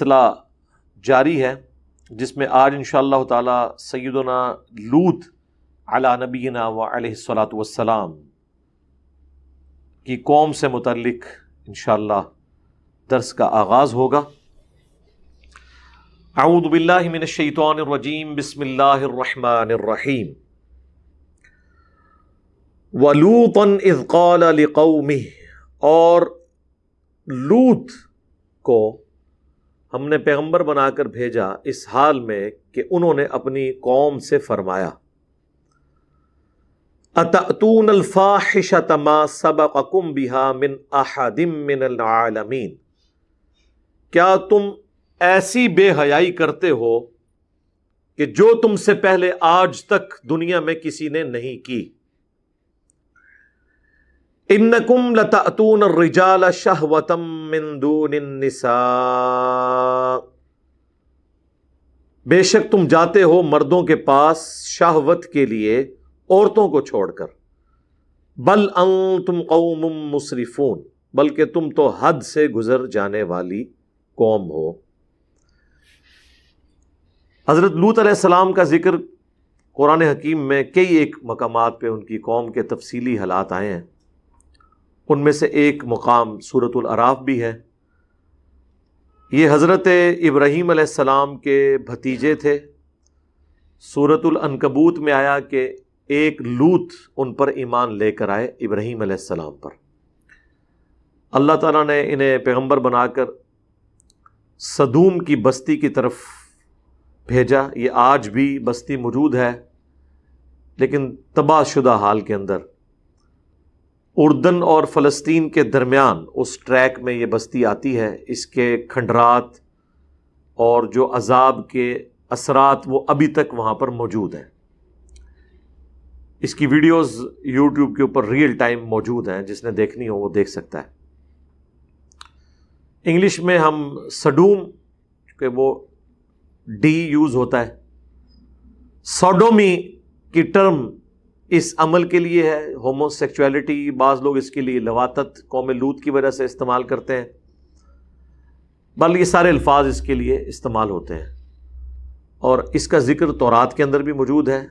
سلسلہ جاری ہے جس میں آج انشاءاللہ تعالی سیدنا لوط علی نبینا و علیہ الصلاۃ والسلام کی قوم سے متعلق انشاءاللہ درس کا آغاز ہوگا۔ اعوذ باللہ من الشیطان الرجیم، بسم اللہ الرحمن الرحیم۔ وَلُوطًا اذ قَالَ لِقَوْمِهِ، اور لوط کو ہم نے پیغمبر بنا کر بھیجا اس حال میں کہ انہوں نے اپنی قوم سے فرمایا، أَتَأْتُونَ الْفَاحِشَةَ مَا سَبَقَكُمْ بِهَا مِنْ أَحَدٍ مِّنَ الْعَالَمِينَ، کیا تم ایسی بے حیائی کرتے ہو کہ جو تم سے پہلے آج تک دنیا میں کسی نے نہیں کی۔ انکم لتأتون الرجال شہوۃ من دون النساء، بے شک تم جاتے ہو مردوں کے پاس شہوت کے لیے عورتوں کو چھوڑ کر۔ بل انتم قوم مسرفون، بلکہ تم تو حد سے گزر جانے والی قوم ہو۔ حضرت لوط علیہ السلام کا ذکر قرآن حکیم میں کئی ایک مقامات پہ ان کی قوم کے تفصیلی حالات آئے ہیں۔ ان میں سے ایک مقام سورۃ الاعراف بھی ہے۔ یہ حضرت ابراہیم علیہ السلام کے بھتیجے تھے۔ سورۃ العنکبوت میں آیا کہ ایک لوط ان پر ایمان لے کر آئے، ابراہیم علیہ السلام پر۔ اللہ تعالیٰ نے انہیں پیغمبر بنا کر سدوم کی بستی کی طرف بھیجا۔ یہ آج بھی بستی موجود ہے، لیکن تباہ شدہ حال کے اندر، اردن اور فلسطین کے درمیان اس ٹریک میں یہ بستی آتی ہے۔ اس کے کھنڈرات اور جو عذاب کے اثرات وہ ابھی تک وہاں پر موجود ہیں۔ اس کی ویڈیوز یوٹیوب کے اوپر ریئل ٹائم موجود ہیں، جس نے دیکھنی ہو وہ دیکھ سکتا ہے۔ انگلش میں ہم سڈوم، کہ وہ ڈی یوز ہوتا ہے، سوڈومی کی ٹرم اس عمل کے لیے ہے۔ ہومو سیکچولیٹی، بعض لوگ اس کے لیے لواطت قوم لوط کی وجہ سے استعمال کرتے ہیں، بل یہ سارے الفاظ اس کے لیے استعمال ہوتے ہیں، اور اس کا ذکر تورات کے اندر بھی موجود ہے۔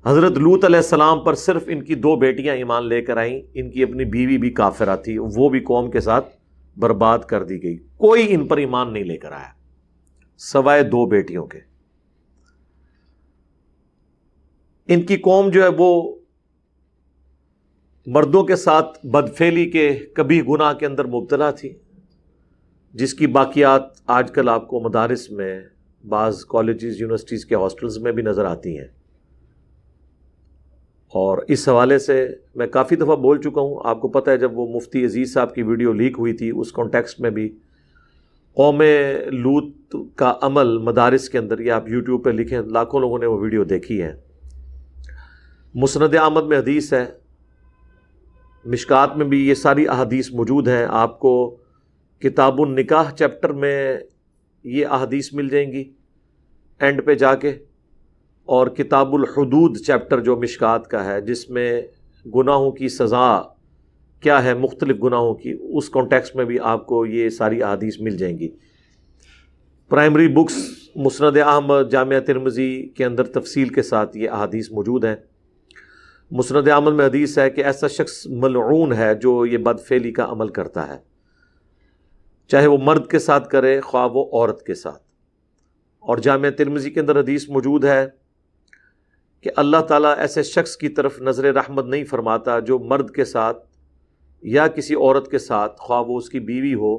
حضرت لوط علیہ السلام پر صرف ان کی 2 بیٹیاں ایمان لے کر آئیں، ان کی اپنی بیوی بھی کافرہ تھی، وہ بھی قوم کے ساتھ برباد کر دی گئی۔ کوئی ان پر ایمان نہیں لے کر آیا سوائے 2 بیٹیوں کے۔ ان کی قوم جو ہے وہ مردوں کے ساتھ بدفعلی کے کبھی گناہ کے اندر مبتلا تھی، جس کی باقیات آج کل آپ کو مدارس میں، بعض کالجز یونیورسٹیز کے ہاسٹلز میں بھی نظر آتی ہیں۔ اور اس حوالے سے میں کافی دفعہ بول چکا ہوں، آپ کو پتہ ہے جب وہ مفتی عزیز صاحب کی ویڈیو لیک ہوئی تھی، اس کانٹیکسٹ میں بھی قوم لوط کا عمل مدارس کے اندر، یہ آپ یوٹیوب پہ لکھیں، لاکھوں لوگوں نے وہ ویڈیو دیکھی ہے۔ مسند احمد میں حدیث ہے، مشکات میں بھی یہ ساری احادیث موجود ہیں۔ آپ کو کتاب النکاح چیپٹر میں یہ احادیث مل جائیں گی اینڈ پہ جا کے، اور کتاب الحدود چیپٹر جو مشکات کا ہے، جس میں گناہوں کی سزا کیا ہے مختلف گناہوں کی، اس کانٹیکسٹ میں بھی آپ کو یہ ساری احادیث مل جائیں گی۔ پرائمری بکس مسند احمد، جامعہ ترمذی کے اندر تفصیل کے ساتھ یہ احادیث موجود ہیں۔ مسند احمد میں حدیث ہے کہ ایسا شخص ملعون ہے جو یہ بدفعلی کا عمل کرتا ہے، چاہے وہ مرد کے ساتھ کرے خواہ وہ عورت کے ساتھ۔ اور جامعہ ترمذی کے اندر حدیث موجود ہے کہ اللہ تعالیٰ ایسے شخص کی طرف نظر رحمت نہیں فرماتا جو مرد کے ساتھ یا کسی عورت کے ساتھ، خواہ وہ اس کی بیوی ہو،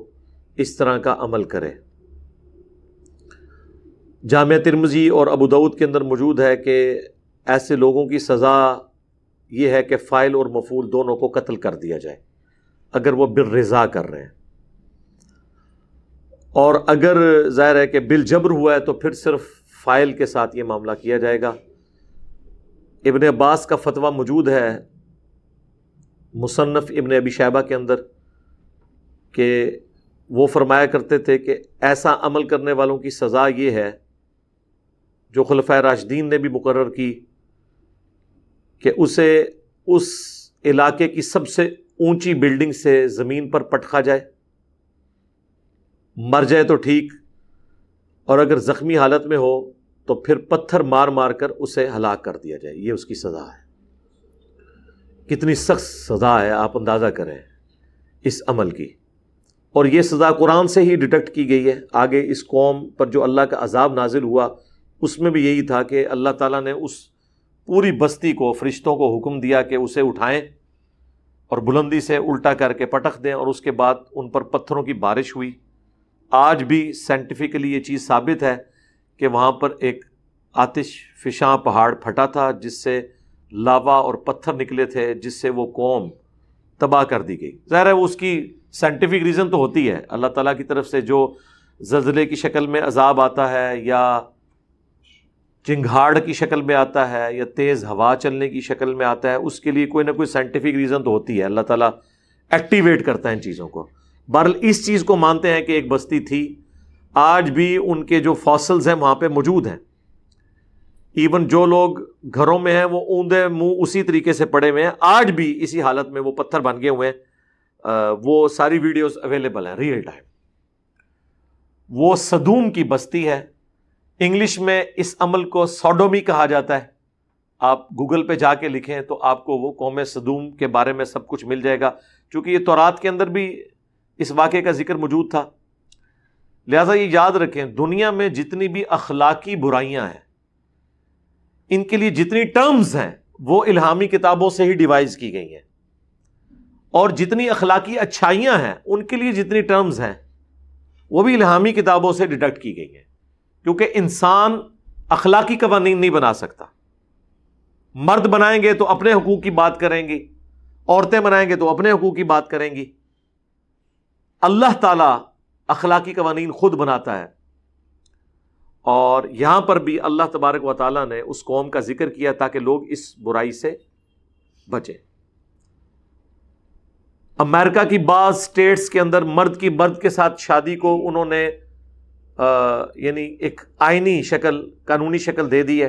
اس طرح کا عمل کرے۔ جامعہ ترمذی اور ابو داؤد کے اندر موجود ہے کہ ایسے لوگوں کی سزا یہ ہے کہ فاعل اور مفعول دونوں کو قتل کر دیا جائے اگر وہ بالرضا کر رہے ہیں، اور اگر ظاہر ہے کہ بالجبر ہوا ہے تو پھر صرف فاعل کے ساتھ یہ معاملہ کیا جائے گا۔ ابن عباس کا فتویٰ موجود ہے مصنف ابن ابی شیبہ کے اندر کہ وہ فرمایا کرتے تھے کہ ایسا عمل کرنے والوں کی سزا یہ ہے، جو خلفائے راشدین نے بھی مقرر کی، کہ اسے اس علاقے کی سب سے اونچی بلڈنگ سے زمین پر پٹخا جائے، مر جائے تو ٹھیک، اور اگر زخمی حالت میں ہو تو پھر پتھر مار مار کر اسے ہلاک کر دیا جائے. یہ اس کی سزا ہے. کتنی سخت سزا ہے آپ اندازہ کریں اس عمل کی. اور یہ سزا قرآن سے ہی ڈیٹیکٹ کی گئی ہے. آگے اس قوم پر جو اللہ کا عذاب نازل ہوا اس میں بھی یہی تھا کہ اللہ تعالیٰ نے اس پوری بستی کو، فرشتوں کو حکم دیا کہ اسے اٹھائیں اور بلندی سے الٹا کر کے پٹخ دیں، اور اس کے بعد ان پر پتھروں کی بارش ہوئی. آج بھی سائنٹیفکلی یہ چیز ثابت ہے کہ وہاں پر ایک آتش فشاں پہاڑ پھٹا تھا جس سے لاوا اور پتھر نکلے تھے، جس سے وہ قوم تباہ کر دی گئی. ظاہر ہے اس کی سائنٹیفک ریزن تو ہوتی ہے، اللہ تعالیٰ کی طرف سے جو زلزلے کی شکل میں عذاب آتا ہے یا چنگھاڑ کی شکل میں آتا ہے یا تیز ہوا چلنے کی شکل میں آتا ہے، اس کے لیے کوئی نہ کوئی سائنٹیفک ریزن تو ہوتی ہے. اللہ تعالیٰ ایکٹیویٹ کرتا ہے ان چیزوں کو. بہرحال اس چیز کو مانتے ہیں کہ ایک بستی تھی. آج بھی ان کے جو فاسلز ہیں وہاں پہ موجود ہیں. ایون جو لوگ گھروں میں ہیں وہ اوندے منہ اسی طریقے سے پڑے ہوئے ہیں، آج بھی اسی حالت میں وہ پتھر بن گئے ہوئے ہیں. وہ ساری ویڈیوز اویلیبل ہیں ریئل ٹائم. وہ صدوم کی بستی ہے. انگلش میں اس عمل کو سوڈومی کہا جاتا ہے. آپ گوگل پہ جا کے لکھیں تو آپ کو وہ قوم صدوم کے بارے میں سب کچھ مل جائے گا، چونکہ یہ تورات کے اندر بھی اس واقعے کا ذکر موجود تھا. لہٰذا یہ یاد رکھیں، دنیا میں جتنی بھی اخلاقی برائیاں ہیں، ان کے لیے جتنی ٹرمز ہیں وہ الہامی کتابوں سے ہی ڈیوائز کی گئی ہیں، اور جتنی اخلاقی اچھائیاں ہیں ان کے لیے جتنی ٹرمز ہیں وہ بھی الہامی کتابوں سے ڈیڈکٹ کی گئی ہیں. کیونکہ انسان اخلاقی قوانین نہیں بنا سکتا. مرد بنائیں گے تو اپنے حقوق کی بات کریں گی، عورتیں بنائیں گے تو اپنے حقوق کی بات کریں گی. اللہ تعالیٰ اخلاقی قوانین خود بناتا ہے. اور یہاں پر بھی اللہ تبارک و تعالیٰ نے اس قوم کا ذکر کیا تاکہ لوگ اس برائی سے بچیں. امریکہ کی بعض اسٹیٹس کے اندر مرد کی مرد کے ساتھ شادی کو انہوں نے یعنی ایک آئینی شکل، قانونی شکل دے دی ہے.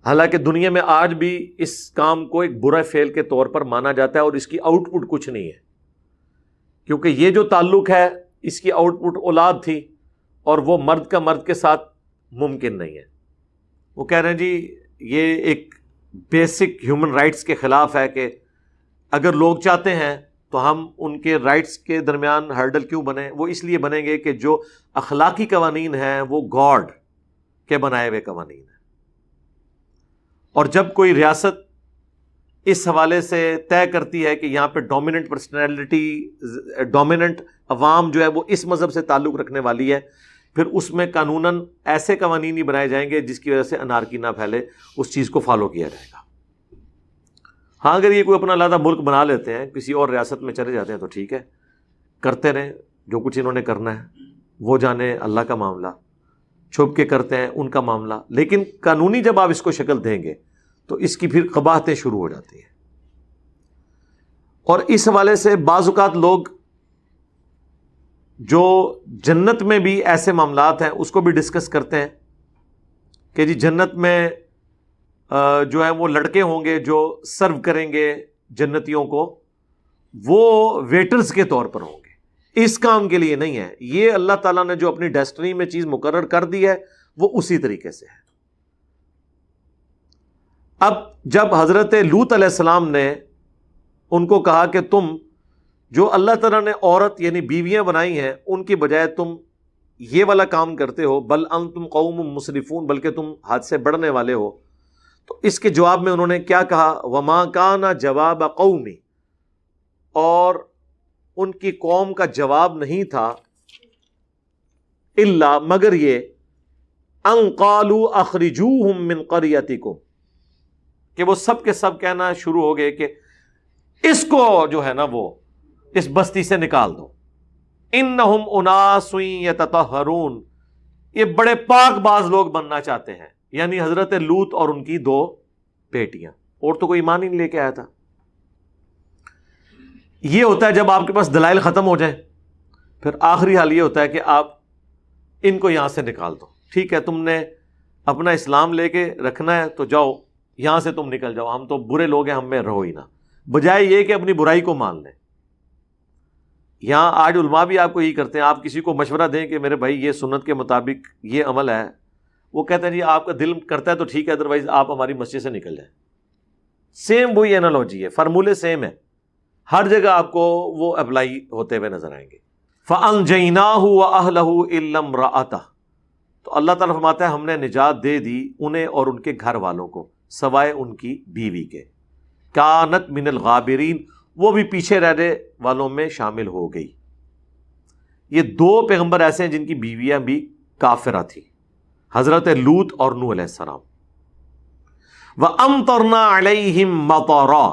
حالانکہ دنیا میں آج بھی اس کام کو ایک برا فعل کے طور پر مانا جاتا ہے اور اس کی آؤٹ پٹ کچھ نہیں ہے، کیونکہ یہ جو تعلق ہے اس کی آؤٹ پٹ اولاد تھی، اور وہ مرد کا مرد کے ساتھ ممکن نہیں ہے. وہ کہہ رہے ہیں جی یہ ایک بیسک ہیومن رائٹس کے خلاف ہے کہ اگر لوگ چاہتے ہیں تو ہم ان کے رائٹس کے درمیان ہرڈل کیوں بنیں. وہ اس لیے بنیں گے کہ جو اخلاقی قوانین ہیں وہ گاڈ کے بنائے ہوئے قوانین ہیں. اور جب کوئی ریاست اس حوالے سے طے کرتی ہے کہ یہاں پہ ڈومیننٹ پرسنالٹی، ڈومیننٹ عوام جو ہے وہ اس مذہب سے تعلق رکھنے والی ہے، پھر اس میں قانوناً ایسے قوانین ہی بنائے جائیں گے جس کی وجہ سے انارکی نہ پھیلے، اس چیز کو فالو کیا جائے گا. ہاں اگر یہ کوئی اپنا علیحدہ ملک بنا لیتے ہیں، کسی اور ریاست میں چلے جاتے ہیں تو ٹھیک ہے، کرتے رہیں جو کچھ انہوں نے کرنا ہے، وہ جانے اللہ کا معاملہ. چھپ کے کرتے ہیں ان کا معاملہ، لیکن قانونی جب آپ اس کو شکل دیں گے تو اس کی پھر قباحتیں شروع ہو جاتی ہیں. اور اس حوالے سے بعض اوقات لوگ جو جنت میں بھی ایسے معاملات ہیں اس کو بھی ڈسکس کرتے ہیں کہ جی جنت میں جو ہے وہ لڑکے ہوں گے جو سرو کریں گے جنتیوں کو، وہ ویٹرز کے طور پر ہوں گے. اس کام کے لیے نہیں ہے، یہ اللہ تعالیٰ نے جو اپنی ڈیسٹنی میں چیز مقرر کر دی ہے وہ اسی طریقے سے ہے. اب جب حضرت لوط علیہ السلام نے ان کو کہا کہ تم جو اللہ تعالیٰ نے عورت یعنی بیویاں بنائی ہیں ان کی بجائے تم یہ والا کام کرتے ہو، بل انتم قوم مسرفون، بلکہ تم حد سے بڑھنے والے ہو، تو اس کے جواب میں انہوں نے کیا کہا؟ وما کان جواب قومی، اور ان کی قوم کا جواب نہیں تھا الا مگر یہ ان قالوا اخرجوہم من قریتکم، کہ وہ سب کے سب کہنا شروع ہو گئے کہ اس کو جو ہے نا وہ اس بستی سے نکال دو. انہم اناس یتطہرون، یہ بڑے پاک باز لوگ بننا چاہتے ہیں، یعنی حضرت لوط اور ان کی 2 بیٹیاں. اور تو کوئی ایمان ہی نہیں لے کے آیا تھا. یہ ہوتا ہے جب آپ کے پاس دلائل ختم ہو جائیں، پھر آخری حال یہ ہوتا ہے کہ آپ ان کو یہاں سے نکال دو. ٹھیک ہے تم نے اپنا اسلام لے کے رکھنا ہے تو جاؤ یہاں سے، تم نکل جاؤ، ہم تو برے لوگ ہیں، ہم میں رہو ہی نہ، بجائے یہ کہ اپنی برائی کو مان لیں. یہاں آج علماء بھی آپ کو یہی کرتے ہیں، آپ کسی کو مشورہ دیں کہ میرے بھائی یہ سنت کے مطابق یہ عمل ہے، وہ کہتے ہیں جی آپ کا دل کرتا ہے تو ٹھیک ہے، ادروائز آپ ہماری مسجد سے نکل جائیں۔ سیم وہی انالوجی ہے، فارمولے سیم ہے، ہر جگہ آپ کو وہ اپلائی ہوتے ہوئے نظر آئیں گے۔ فَأَنْجَيْنَاهُ وَأَهْلَهُ إِلَّا امْرَأَتَهُ، تو اللہ تعالیٰ فرماتا ہے ہم نے نجات دے دی انہیں اور ان کے گھر والوں کو سوائے ان کی بیوی کے، کانت من الغابرین، وہ بھی پیچھے رہنے والوں میں شامل ہو گئی۔ یہ دو پیغمبر ایسے ہیں جن کی بیویاں بھی کافرہ تھی، حضرت لوط اور نوح علیہ السلام۔ وَأَمْطَرْنَا عَلَيْهِمْ مَطَرًا،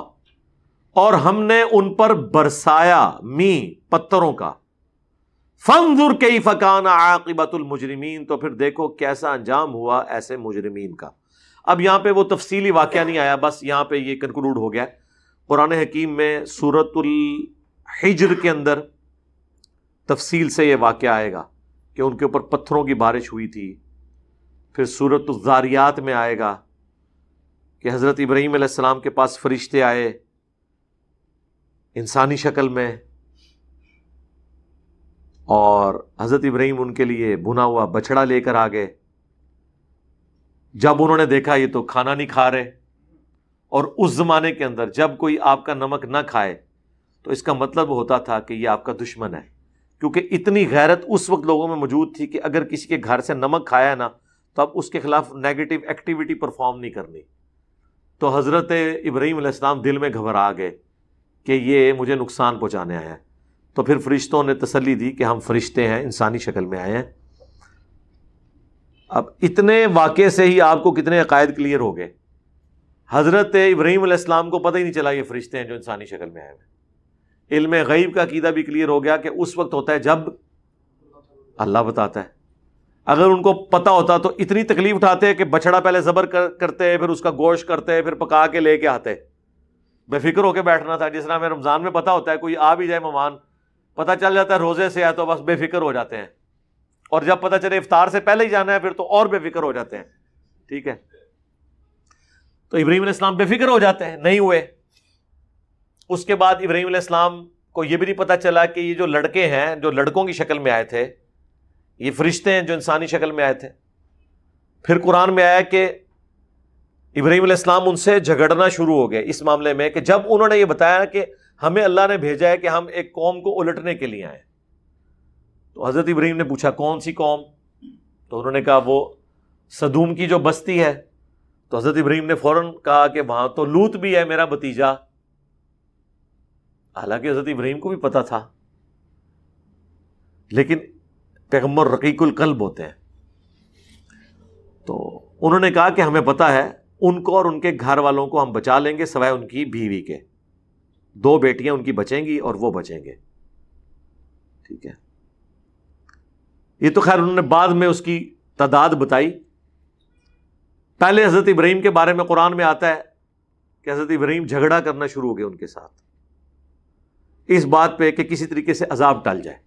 اور ہم نے ان پر برسایا می پتھروں کا۔ فَانظُرْ كَيْفَ كَانَ عَاقِبَةُ الْمُجْرِمِينَ، تو پھر دیکھو کیسا انجام ہوا ایسے مجرمین کا۔ اب یہاں پہ وہ تفصیلی واقعہ نہیں آیا، بس یہاں پہ یہ کنکلوڈ ہو گیا۔ قرآن حکیم میں سورۃ الحجر کے اندر تفصیل سے یہ واقعہ آئے گا کہ ان کے اوپر پتھروں کی بارش ہوئی تھی۔ پھر سورۃ الذاریات میں آئے گا کہ حضرت ابراہیم علیہ السلام کے پاس فرشتے آئے انسانی شکل میں، اور حضرت ابراہیم ان کے لیے بھنا ہوا بچڑا لے کر آ گئے۔ جب انہوں نے دیکھا یہ تو کھانا نہیں کھا رہے، اور اس زمانے کے اندر جب کوئی آپ کا نمک نہ کھائے تو اس کا مطلب ہوتا تھا کہ یہ آپ کا دشمن ہے، کیونکہ اتنی غیرت اس وقت لوگوں میں موجود تھی کہ اگر کسی کے گھر سے نمک کھایا ہے نا تو اب اس کے خلاف نیگیٹو ایکٹیویٹی پرفارم نہیں کرنی۔ تو حضرت ابراہیم علیہ السلام دل میں گھبرا گئے کہ یہ مجھے نقصان پہنچانے آیا ہے۔ تو پھر فرشتوں نے تسلی دی کہ ہم فرشتے ہیں، انسانی شکل میں آئے ہیں۔ اب اتنے واقعے سے ہی آپ کو کتنے عقائد کلیئر ہو گئے۔ حضرت ابراہیم علیہ السلام کو پتہ ہی نہیں چلا یہ فرشتے ہیں جو انسانی شکل میں آئے ہیں۔ علم غیب کا عقیدہ بھی کلیئر ہو گیا کہ اس وقت ہوتا ہے جب اللہ بتاتا ہے۔ اگر ان کو پتہ ہوتا تو اتنی تکلیف اٹھاتے کہ بچڑا پہلے ذبح کرتے، پھر اس کا گوشت کرتے، پھر پکا کے لے کے آتے، بے فکر ہو کے بیٹھنا تھا۔ جس طرح ہمیں رمضان میں پتہ ہوتا ہے کوئی آ بھی جائے مہمان، پتہ چل جاتا ہے روزے سے ہے تو بس بے فکر ہو جاتے ہیں، اور جب پتہ چلے افطار سے پہلے ہی جانا ہے پھر تو اور بے فکر ہو جاتے ہیں۔ ٹھیک ہے، تو ابراہیم علیہ السلام بے فکر ہو جاتے ہیں، نہیں ہوئے۔ اس کے بعد ابراہیم علیہ السلام کو یہ بھی نہیں پتہ چلا کہ یہ جو لڑکے ہیں جو لڑکوں کی شکل میں آئے تھے، یہ فرشتے ہیں جو انسانی شکل میں آئے تھے۔ پھر قرآن میں آیا کہ ابراہیم علیہ السلام ان سے جھگڑنا شروع ہو گئے اس معاملے میں کہ جب انہوں نے یہ بتایا کہ ہمیں اللہ نے بھیجا ہے کہ ہم ایک قوم کو الٹنے کے لیے آئے، تو حضرت ابراہیم نے پوچھا کون سی قوم؟ تو انہوں نے کہا وہ سدوم کی جو بستی ہے۔ تو حضرت ابراہیم نے فوراً کہا کہ وہاں تو لوط بھی ہے میرا بھتیجا، حالانکہ حضرت ابراہیم کو بھی پتا تھا، لیکن پیغمبر رقیق القلب ہوتے ہیں۔ تو انہوں نے کہا کہ ہمیں پتا ہے ان کو اور ان کے گھر والوں کو ہم بچا لیں گے سوائے ان کی بیوی کے، 2 بیٹیاں ان کی بچیں گی اور وہ بچیں گے۔ ٹھیک ہے، یہ تو خیر انہوں نے بعد میں اس کی تعداد بتائی۔ پہلے حضرت ابراہیم کے بارے میں قرآن میں آتا ہے کہ حضرت ابراہیم جھگڑا کرنا شروع ہو گئے ان کے ساتھ اس بات پہ کہ کسی طریقے سے عذاب ٹل جائے،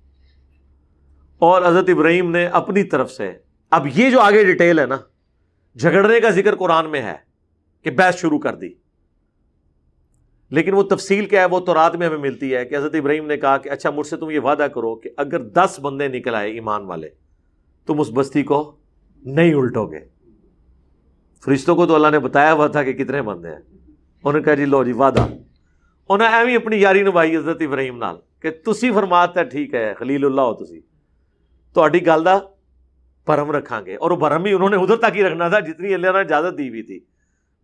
اور حضرت ابراہیم نے اپنی طرف سے، اب یہ جو آگے ڈیٹیل ہے نا، جھگڑنے کا ذکر قرآن میں ہے کہ بحث شروع کر دی، لیکن وہ تفصیل کیا ہے وہ تورات میں ہمیں ملتی ہے کہ حضرت ابراہیم نے کہا کہ اچھا مجھ سے تم یہ وعدہ کرو کہ اگر 10 بندے نکل آئے ایمان والے تم اس بستی کو نہیں الٹو گے۔ فرشتوں کو تو اللہ نے بتایا ہوا تھا کہ کتنے بندے ہیں، انہوں نے کہا جی لو جی وعدہ۔ انہیں ایویں اپنی یاری نبھائی حضرت ابراہیم نال کہ تسی فرماتا ٹھیک ہے خلیل اللہ ہو تسی، تہاڈی گل دا بھرم رکھاں گے، اور وہ بھرم بھی انہوں نے ادھر تک ہی رکھنا تھا جتنی اللہ نے اجازت دی ہوئی تھی،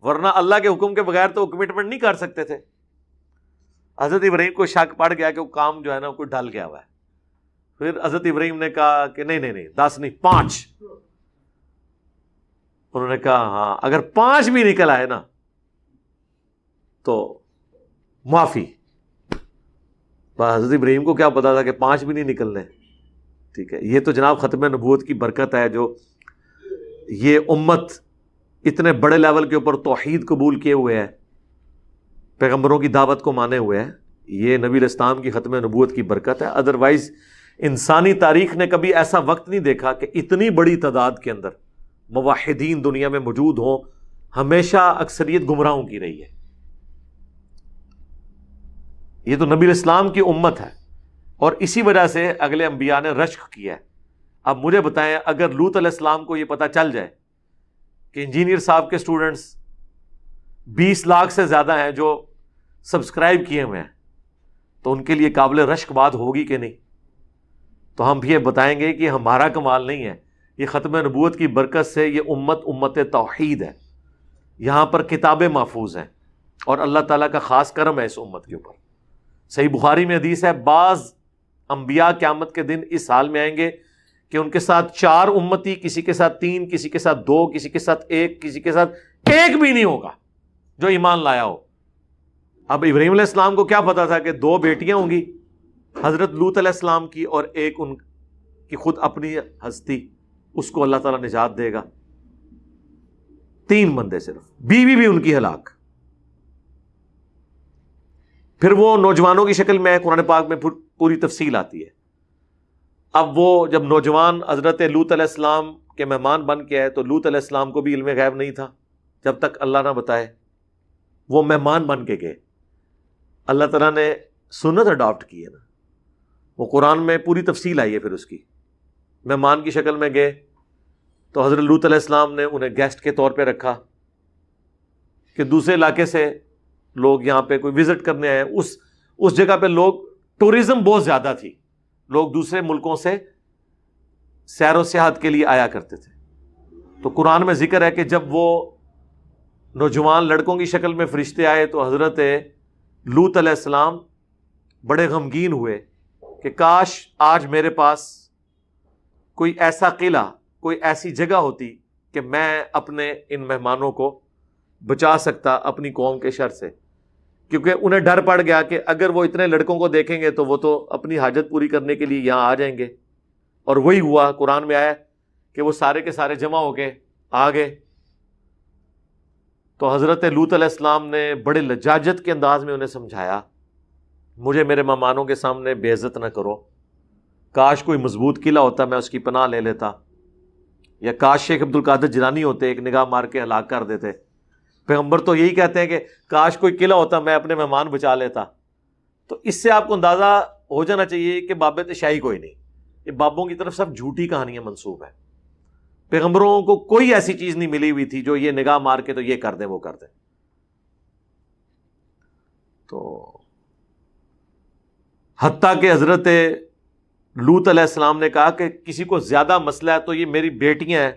ورنہ اللہ کے حکم کے بغیر تو کمٹمنٹ نہیں کر سکتے تھے۔ حضرت ابراہیم کو شک پڑ گیا کہ وہ کام جو ہے نا کوئی ڈل گیا ہوا ہے۔ پھر حضرت ابراہیم نے کہا کہ نہیں 10 نہیں 5۔ انہوں نے کہا ہاں اگر 5 بھی نکل آئے نا تو معافی۔ حضرت ابراہیم کو کیا پتا تھا کہ 5 بھی نہیں نکلنے۔ ٹھیک ہے، یہ تو جناب ختم نبوت کی برکت ہے جو یہ امت اتنے بڑے لیول کے اوپر توحید قبول کیے ہوئے ہے، پیغمبروں کی دعوت کو مانے ہوئے ہیں، یہ نبی علیہ السلام کی ختم نبوت کی برکت ہے۔ ادروائز انسانی تاریخ نے کبھی ایسا وقت نہیں دیکھا کہ اتنی بڑی تعداد کے اندر موحدین دنیا میں موجود ہوں، ہمیشہ اکثریت گمراہوں کی رہی ہے۔ یہ تو نبی علیہ السلام کی امت ہے، اور اسی وجہ سے اگلے انبیاء نے رشک کیا ہے۔ اب مجھے بتائیں، اگر لوط علیہ السلام کو یہ پتہ چل جائے کہ انجینئر صاحب کے سٹوڈنٹس 20 لاکھ سے زیادہ ہیں جو سبسکرائب کیے ہوئے ہیں، تو ان کے لیے قابل رشک بات ہوگی کہ نہیں؟ تو ہم بھی یہ بتائیں گے کہ ہمارا کمال نہیں ہے، یہ ختم نبوت کی برکت سے یہ امت توحید ہے، یہاں پر کتابیں محفوظ ہیں اور اللہ تعالیٰ کا خاص کرم ہے اس امت کے اوپر۔ صحیح بخاری میں حدیث ہے، بعض انبیاء قیامت کے دن اس حال میں آئیں گے کہ ان کے ساتھ 4 امتی، کسی کے ساتھ 3، کسی کے ساتھ 2، کسی کے ساتھ 1، کسی کے ساتھ 1 بھی نہیں ہوگا جو ایمان لایا ہو۔ اب ابراہیم علیہ السلام کو کیا پتا تھا کہ 2 بیٹیاں ہوں گی، حضرت لوط علیہ السلام کی اور ایک ان کی خود اپنی ہستی، اس کو اللہ تعالیٰ نجات دے گا۔ 3 بندے صرف، بیوی بھی ان کی ہلاک۔ پھر وہ نوجوانوں کی شکل میں قرآن پاک میں پوری تفصیل آتی ہے۔ اب وہ جب نوجوان حضرت لوط علیہ السلام کے مہمان بن کے آئے تو لوط علیہ السلام کو بھی علم غیب نہیں تھا جب تک اللہ نہ بتائے، وہ مہمان بن کے گئے۔ اللہ تعالیٰ نے سنت اڈاپٹ کی ہے نا، وہ قرآن میں پوری تفصیل آئی ہے۔ پھر اس کی مہمان کی شکل میں گئے تو حضرت لوط علیہ السلام نے انہیں گیسٹ کے طور پہ رکھا کہ دوسرے علاقے سے لوگ یہاں پہ کوئی وزٹ کرنے آئے، اس جگہ پہ لوگ ٹورزم بہت زیادہ تھی، لوگ دوسرے ملکوں سے سیر و سیاحت کے لیے آیا کرتے تھے۔ تو قرآن میں ذکر ہے کہ جب وہ نوجوان لڑکوں کی شکل میں فرشتے آئے تو حضرت لوط علیہ السلام بڑے غمگین ہوئے کہ کاش آج میرے پاس کوئی ایسا قلعہ، کوئی ایسی جگہ ہوتی کہ میں اپنے ان مہمانوں کو بچا سکتا اپنی قوم کے شر سے، کیونکہ انہیں ڈر پڑ گیا کہ اگر وہ اتنے لڑکوں کو دیکھیں گے تو وہ تو اپنی حاجت پوری کرنے کے لیے یہاں آ جائیں گے۔ اور وہی ہوا، قرآن میں آیا کہ وہ سارے کے سارے جمع ہو کے آ گئے۔ تو حضرت لوط علیہ السلام نے بڑے لجاجت کے انداز میں انہیں سمجھایا، مجھے میرے مہمانوں کے سامنے بے عزت نہ کرو، کاش کوئی مضبوط قلعہ ہوتا میں اس کی پناہ لے لیتا، یا کاش شیخ عبد القادر جیلانی ہوتے ایک نگاہ مار کے ہلاک کر دیتے۔ پیغمبر تو یہی کہتے ہیں کہ کاش کوئی قلعہ ہوتا میں اپنے مہمان بچا لیتا۔ تو اس سے آپ کو اندازہ ہو جانا چاہیے کہ باب شاہی کوئی نہیں، یہ بابوں کی طرف سب جھوٹی کہانیاں منسوب ہیں۔ پیغمبروں کو کوئی ایسی چیز نہیں ملی ہوئی تھی جو یہ نگاہ مار کے تو یہ کر دیں وہ کر دیں۔ تو حتیٰ کہ حضرت لوط علیہ السلام نے کہا کہ کسی کو زیادہ مسئلہ ہے تو یہ میری بیٹیاں ہیں،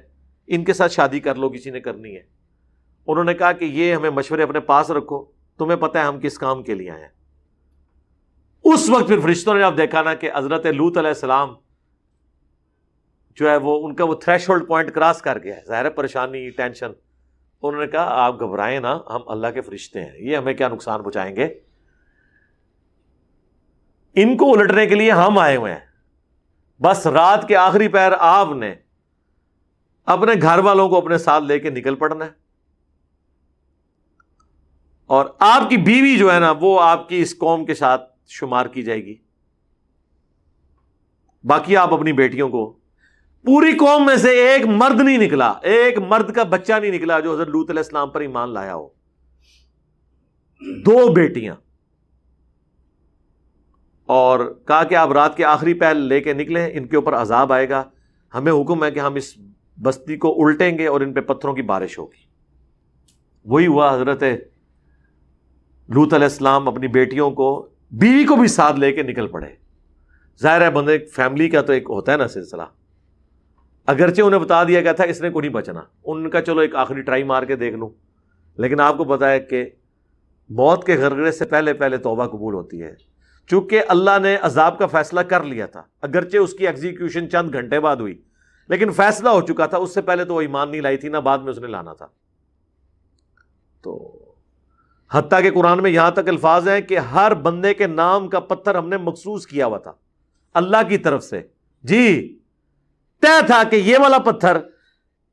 ان کے ساتھ شادی کر لو کسی نے کرنی ہے۔ انہوں نے کہا کہ یہ ہمیں مشورے اپنے پاس رکھو، تمہیں پتہ ہے ہم کس کام کے لیے آئے ہیں۔ اس وقت پھر فرشتوں نے اب دیکھا نا کہ حضرت لوط علیہ السلام جو ہے وہ ان کا وہ تھریش ہولڈ پوائنٹ کراس کر گیا ہے، ظاہر ہے پریشانی، ٹینشن۔ انہوں نے کہا آپ گھبرائیں نا، ہم اللہ کے فرشتے ہیں، یہ ہمیں کیا نقصان پہنچائیں گے، ان کو الٹنے کے لیے ہم آئے ہوئے ہیں۔ بس رات کے آخری پہر آپ نے اپنے گھر والوں کو اپنے ساتھ لے کے نکل پڑنا ہے، اور آپ کی بیوی جو ہے نا وہ آپ کی اس قوم کے ساتھ شمار کی جائے گی، باقی آپ اپنی بیٹیوں کو۔ پوری قوم میں سے ایک مرد نہیں نکلا، ایک مرد کا بچہ نہیں نکلا جو حضرت لوط علیہ السلام پر ایمان لایا ہو۔ 2 بیٹیاں، اور کہا کہ آپ رات کے آخری پہر لے کے نکلیں، ان کے اوپر عذاب آئے گا، ہمیں حکم ہے کہ ہم اس بستی کو الٹیں گے اور ان پہ پتھروں کی بارش ہوگی۔ وہی ہوا، حضرت لوط علیہ السلام اپنی بیٹیوں کو، بیوی کو بھی ساتھ لے کے نکل پڑے۔ ظاہر ہے بندے فیملی کا تو ایک ہوتا ہے نا سلسلہ، اگرچہ انہیں بتا دیا گیا تھا اس نے کو نہیں بچنا، ان کا چلو ایک آخری ٹرائی مار کے دیکھ لوں، لیکن آپ کو پتا ہے کہ موت کے غرغرے سے پہلے پہلے توبہ قبول ہوتی ہے۔ چونکہ اللہ نے عذاب کا فیصلہ کر لیا تھا، اگرچہ اس کی ایگزیکیوشن چند گھنٹے بعد ہوئی، لیکن فیصلہ ہو چکا تھا، اس سے پہلے تو وہ ایمان نہیں لائی تھی، نہ بعد میں اس نے لانا تھا۔ تو حتیٰ کہ قرآن میں یہاں تک الفاظ ہیں کہ ہر بندے کے نام کا پتھر ہم نے مخصوص کیا ہوا تھا اللہ کی طرف سے، جی طے تھا کہ یہ والا پتھر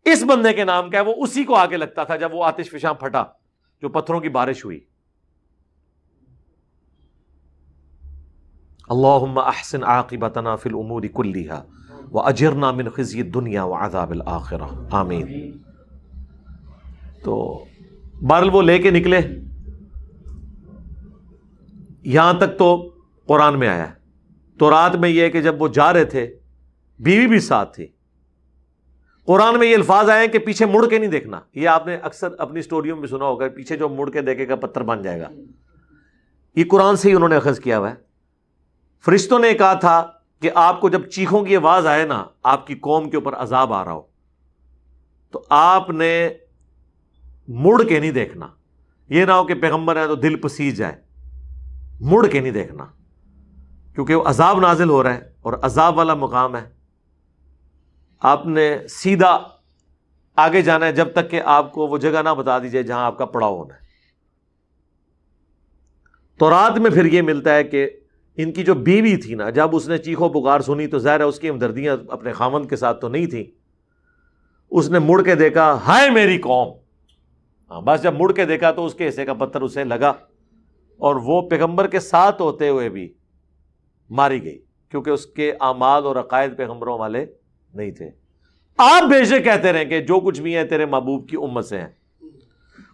اس بندے کے نام کا ہے، وہ اسی کو آگے لگتا تھا جب وہ آتش فشاں پھٹا جو پتھروں کی بارش ہوئی۔ اللہم احسن عاقبتنا فی الامور کلیہا واجرنا من خزی الدنیا وعذاب الآخرہ، آمین۔ تو بہرحال وہ لے کے نکلے، یہاں تک تو قرآن میں آیا ہے، تورات میں یہ ہے کہ جب وہ جا رہے تھے بیوی بھی ساتھ تھی. قرآن میں یہ الفاظ آئے ہیں کہ پیچھے مڑ کے نہیں دیکھنا. یہ آپ نے اکثر اپنی سٹوریوں میں سنا ہوگا, پیچھے جو مڑ کے دیکھے گا پتھر بن جائے گا. یہ قرآن سے ہی انہوں نے اخذ کیا ہوا ہے. فرشتوں نے کہا تھا کہ آپ کو جب چیخوں کی آواز آئے نا, آپ کی قوم کے اوپر عذاب آ رہا ہو, تو آپ نے مڑ کے نہیں دیکھنا. یہ نہ ہو کہ پیغمبر ہے تو دل پسیج جائے. مڑ کے نہیں دیکھنا, کیونکہ وہ عذاب نازل ہو رہا ہے اور عذاب والا مقام ہے. آپ نے سیدھا آگے جانا ہے جب تک کہ آپ کو وہ جگہ نہ بتا دی جائے جہاں آپ کا پڑاؤ ہونا ہے. تورات میں پھر یہ ملتا ہے کہ ان کی جو بیوی تھی نا, جب اس نے چیخو پکار سنی تو ظاہر ہے اس کی ہمدردیاں اپنے خاوند کے ساتھ تو نہیں تھیں. اس نے مڑ کے دیکھا, ہائے میری قوم. بس جب مڑ کے دیکھا تو اس کے حصے کا پتھر اسے لگا, اور وہ پیغمبر کے ساتھ ہوتے ہوئے بھی ماری گئی, کیونکہ اس کے اعمال اور عقائد پیغمبروں والے نہیں تھے. آپ بے شک کہتے رہیں کہ جو کچھ بھی ہے تیرے محبوب کی امت سے ہیں.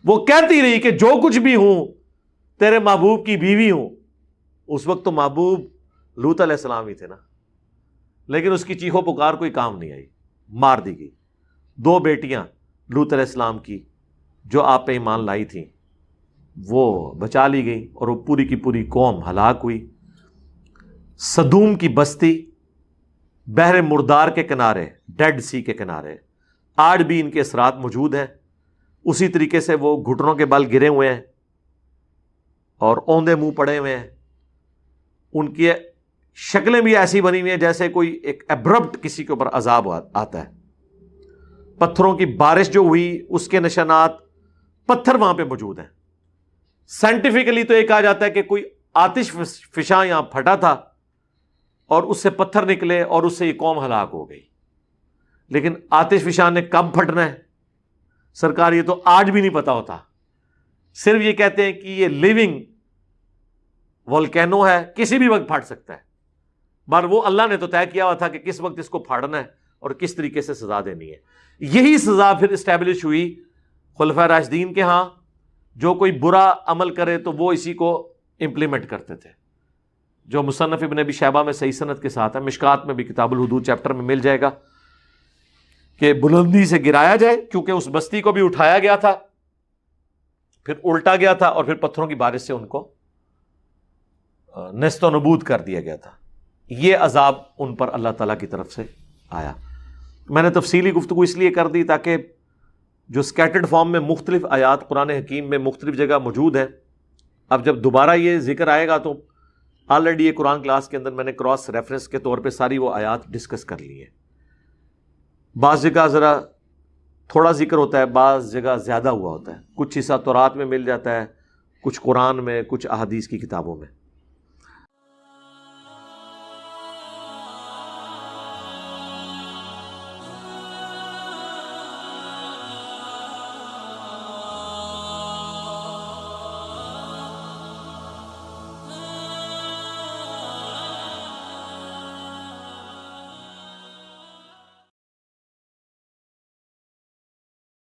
وہ کہتی رہی کہ جو کچھ بھی ہوں تیرے محبوب کی بیوی ہوں. اس وقت تو محبوب لوط علیہ السلام ہی تھے نا, لیکن اس کی چیخو پکار کوئی کام نہیں آئی, مار دی گئی. 2 بیٹیاں لوط علیہ السلام کی جو آپ پہ ایمان لائی تھیں وہ بچا لی گئی, اور وہ پوری کی پوری قوم ہلاک ہوئی. سدوم کی بستی بحر مردار کے کنارے, ڈیڈ سی کے کنارے, آج بھی ان کے اثرات موجود ہیں. اسی طریقے سے وہ گھٹنوں کے بل گرے ہوئے ہیں اور اوندے منہ پڑے ہوئے ہیں. ان کی شکلیں بھی ایسی بنی ہوئی ہیں جیسے کوئی ایک ایبرپٹ کسی کے اوپر عذاب آتا ہے. پتھروں کی بارش جو ہوئی اس کے نشانات پتھر وہاں پہ موجود ہیں. سائنٹیفکلی تو یہ کہا جاتا ہے کہ کوئی آتش فشاں یہاں پھٹا تھا اور اس سے پتھر نکلے اور اس سے یہ قوم ہلاک ہو گئی. لیکن آتش فشاں نے کب پھٹنا ہے سرکار یہ تو آج بھی نہیں پتا ہوتا. صرف یہ کہتے ہیں کہ یہ لیونگ والکینو ہے, کسی بھی وقت پھٹ سکتا ہے. مگر وہ اللہ نے تو طے کیا ہوا تھا کہ کس وقت اس کو پھاڑنا ہے اور کس طریقے سے سزا دینی ہے. یہی سزا پھر اسٹیبلش ہوئی خلفائے راشدین کے ہاں. جو کوئی برا عمل کرے تو وہ اسی کو امپلیمنٹ کرتے تھے, جو مصنف ابن ابی شیبہ میں صحیح سند کے ساتھ ہے. مشکات میں بھی کتاب الحدود چیپٹر میں مل جائے گا کہ بلندی سے گرایا جائے, کیونکہ اس بستی کو بھی اٹھایا گیا تھا, پھر الٹا گیا تھا, اور پھر پتھروں کی بارش سے ان کو نیست و نبود کر دیا گیا تھا. یہ عذاب ان پر اللہ تعالیٰ کی طرف سے آیا. میں نے تفصیلی گفتگو اس لیے کر دی تاکہ جو سکیٹرڈ فارم میں مختلف آیات قرآن حکیم میں مختلف جگہ موجود ہیں, اب جب دوبارہ یہ ذکر آئے گا تو آلریڈی یہ قرآن کلاس کے اندر میں نے کراس ریفرنس کے طور پہ ساری وہ آیات ڈسکس کر لی ہیں. بعض جگہ ذرا تھوڑا ذکر ہوتا ہے, بعض جگہ زیادہ ہوا ہوتا ہے. کچھ حصہ تورات میں مل جاتا ہے, کچھ قرآن میں, کچھ احادیث کی کتابوں میں.